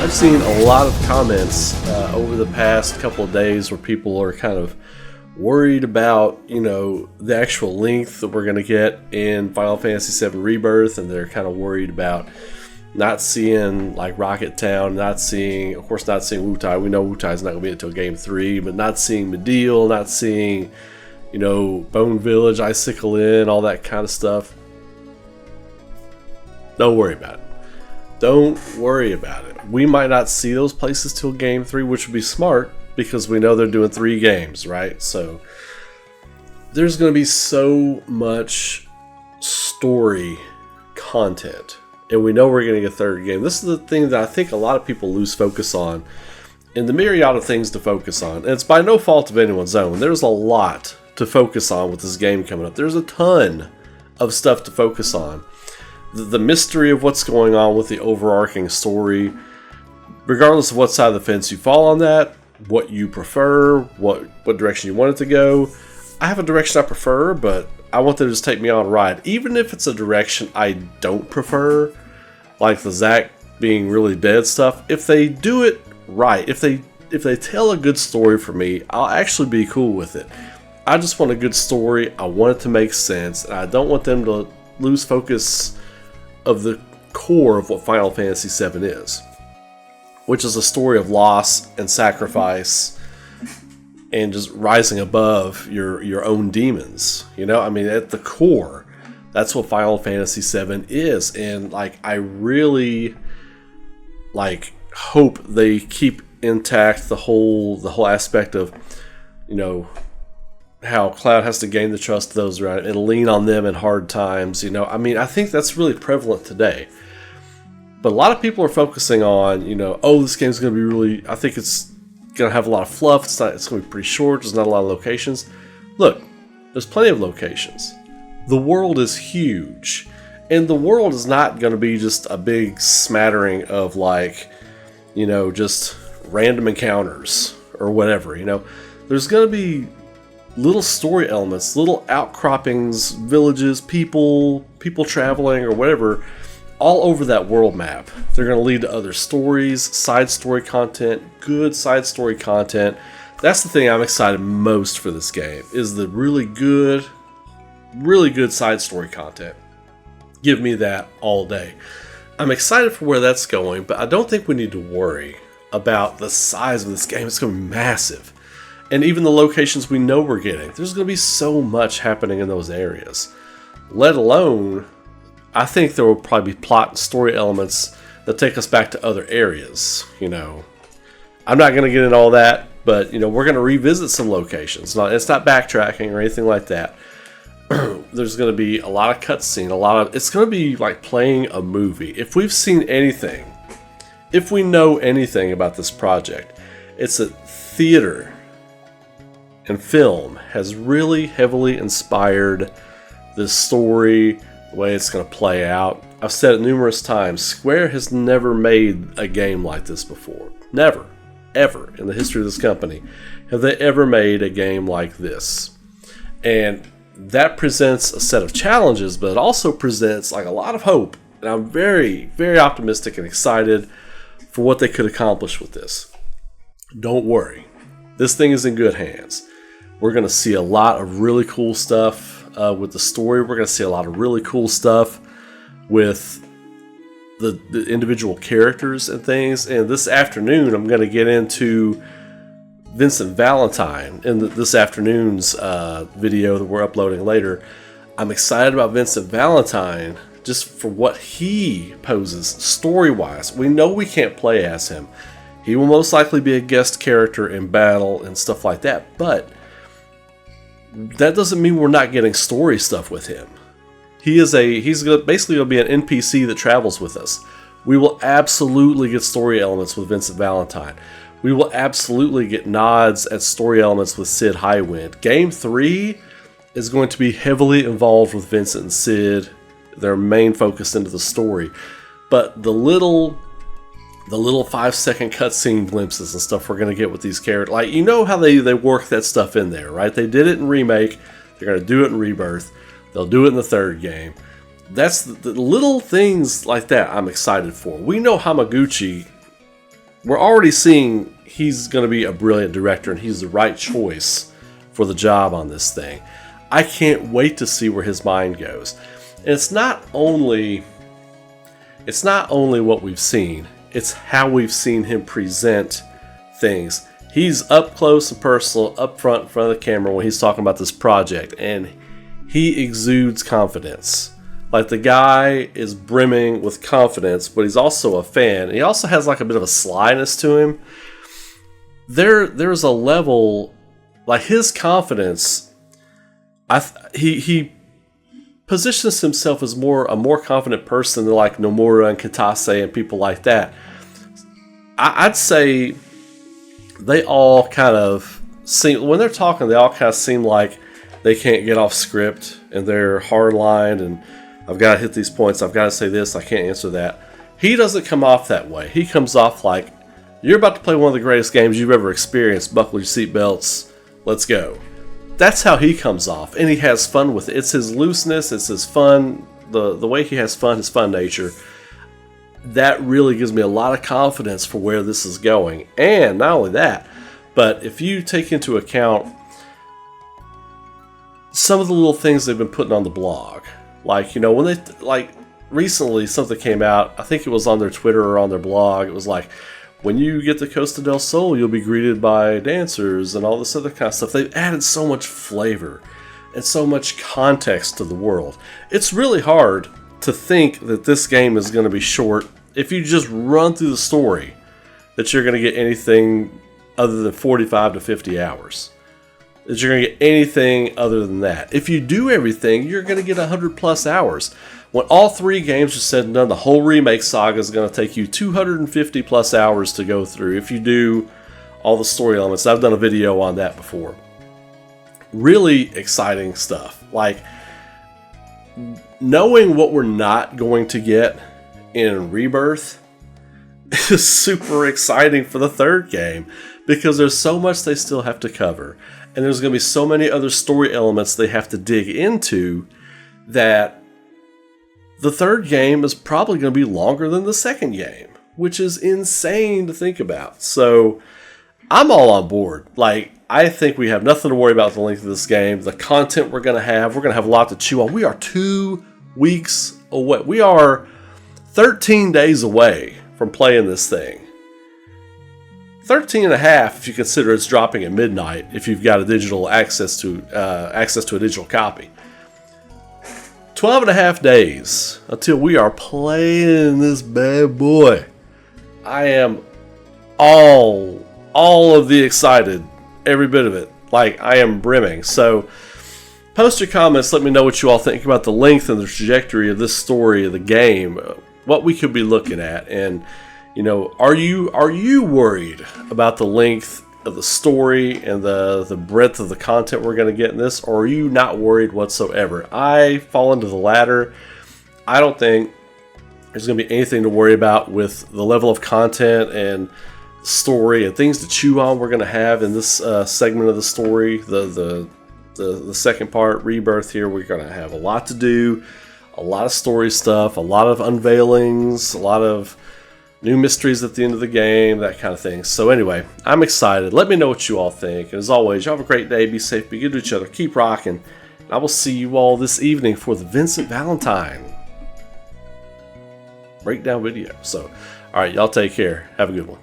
I've seen a lot of comments over the past couple of days where people are kind of worried about, the actual length that we're going to get in Final Fantasy VII Rebirth, and they're kind of worried about not seeing like Rocket Town, not seeing Wutai. We know Wutai's not going to be until Game 3, but not seeing Medill, not seeing, Bone Village, Icicle Inn, all that kind of stuff. Don't worry about it. Don't worry about it. We might not see those places till Game 3, which would be smart because we know they're doing 3 games, right? So there's going to be so much story content, and we know we're getting a 3rd game. This is the thing that I think a lot of people lose focus on, and the myriad of things to focus on. And it's by no fault of anyone's own. There's a lot to focus on with this game coming up. There's a ton of stuff to focus on. The mystery of what's going on with the overarching story, regardless of what side of the fence you fall on that, what you prefer, what direction you want it to go. I have a direction I prefer, but I want them to just take me on a ride. Even if it's a direction I don't prefer, like the Zack being really dead stuff, if they do it right, if they tell a good story for me, I'll actually be cool with it. I just want a good story, I want it to make sense, and I don't want them to lose focus of the core of what Final Fantasy VII is, which is a story of loss and sacrifice and just rising above your own demons. At the core, that's what Final Fantasy VII is. And I really hope they keep intact the whole aspect of, how Cloud has to gain the trust of those around him and lean on them in hard times. I think that's really prevalent today. But a lot of people are focusing on, this game's going to be really, I think it's going to have a lot of fluff. It's going to be pretty short. There's not a lot of locations. Look, there's plenty of locations. The world is huge. And the world is not going to be just a big smattering of just random encounters or whatever. There's going to be little story elements, little outcroppings, villages, people traveling or whatever, all over that world map. They're going to lead to other stories, side story content, good side story content. That's the thing I'm excited most for this game, is the really good side story content. Give me that all day. I'm excited for where that's going, but I don't think we need to worry about the size of this game. It's going to be massive. And even the locations we know we're getting, there's going to be so much happening in those areas. Let alone, I think there will probably be plot and story elements that take us back to other areas. I'm not going to get into all that, but we're going to revisit some locations. It's not backtracking or anything like that. There's going to be a lot of cutscene, it's going to be like playing a movie. If we've seen anything, if we know anything about this project, it's that theater and film has really heavily inspired this story, the way it's going to play out. I've said it numerous times, Square has never made a game like this before. Never, ever in the history of this company have they ever made a game like this. And that presents a set of challenges, but it also presents a lot of hope. And I'm very, very optimistic and excited for what they could accomplish with this. Don't worry. This thing is in good hands. We're going to see a lot of really cool stuff with the story. We're going to see a lot of really cool stuff with the individual characters and things. And this afternoon, I'm going to get into Vincent Valentine in this afternoon's video that we're uploading later. I'm excited about Vincent Valentine just for what he poses story-wise. We know we can't play as him. He will most likely be a guest character in battle and stuff like that, but that doesn't mean we're not getting story stuff with him. He's basically going to be an NPC that travels with us. We will absolutely get story elements with Vincent Valentine. We will absolutely get nods at story elements with Sid Highwind. Game 3 is going to be heavily involved with Vincent and Sid, their main focus into the story. But the little 5-second cutscene glimpses and stuff we're going to get with these characters. How they work that stuff in there, right? They did it in Remake. They're going to do it in Rebirth. They'll do it in the 3rd game. That's the little things like that I'm excited for. We know Hamaguchi we're already seeing he's going to be a brilliant director and he's the right choice for the job on this thing. I can't wait to see where his mind goes. And it's not only what we've seen, it's how we've seen him present things. He's up close and personal, up front in front of the camera when he's talking about this project, and he exudes confidence. Like, the guy is brimming with confidence, but he's also a fan. He also has like a bit of a slyness to him. There's a level, like, his confidence. He positions himself as a more confident person than like Nomura and Kitase and people like that. I'd say they all kind of seem, when they're talking, they all kind of seem like they can't get off script and they're hard-lined and I've got to hit these points, I've got to say this, I can't answer that. He doesn't come off that way. He comes off like, you're about to play one of the greatest games you've ever experienced, buckle your seatbelts, let's go. That's how he comes off, and he has fun with it. It's his looseness, it's his fun, the way he has fun, his fun nature. That really gives me a lot of confidence for where this is going. And not only that, but if you take into account some of the little things they've been putting on the blog, like, you know, when they, like, recently something came out, I think it was on their Twitter or on their blog, it was like, when you get to Costa del Sol, you'll be greeted by dancers and all this other kind of stuff. They've added so much flavor and so much context to the world. It's really hard to think that this game is going to be short if you just run through the story, that you're going to get anything other than 45 to 50 hours. That you're going to get anything other than that. If you do everything, you're going to get 100 plus hours. When all three games are said and done, the whole remake saga is going to take you 250 plus hours to go through if you do all the story elements. I've done a video on that before. Really exciting stuff. Like, knowing what we're not going to get in Rebirth is super exciting for the third game, because there's so much they still have to cover. And there's going to be so many other story elements they have to dig into that the third game is probably going to be longer than the second game, which is insane to think about. So I'm all on board. Like, I think we have nothing to worry about the length of this game. The content we're going to have a lot to chew on. We are 2 weeks away. We are 13 days away from playing this thing. 13 and a half if you consider it's dropping at midnight, if you've got a digital access to a digital copy. 12 and a half days until we are playing this bad boy. I am all of the excited, every bit of it. Like, I am brimming. So post your comments, let me know what you all think about the length and the trajectory of this story of the game, what we could be looking at. And, you know, are you worried about the length of the story and the breadth of the content we're going to get in this, or are you not worried whatsoever? I fall into the latter. I don't think there's going to be anything to worry about with the level of content and story and things to chew on we're going to have in this segment of the story. The second part, Rebirth, here we're going to have a lot to do, a lot of story stuff, a lot of unveilings, a lot of new mysteries at the end of the game, that kind of thing. So anyway, I'm excited. Let me know what you all think. And as always, y'all have a great day. Be safe. Be good to each other. Keep rocking. And I will see you all this evening for the Vincent Valentine breakdown video. So, all right, y'all take care. Have a good one.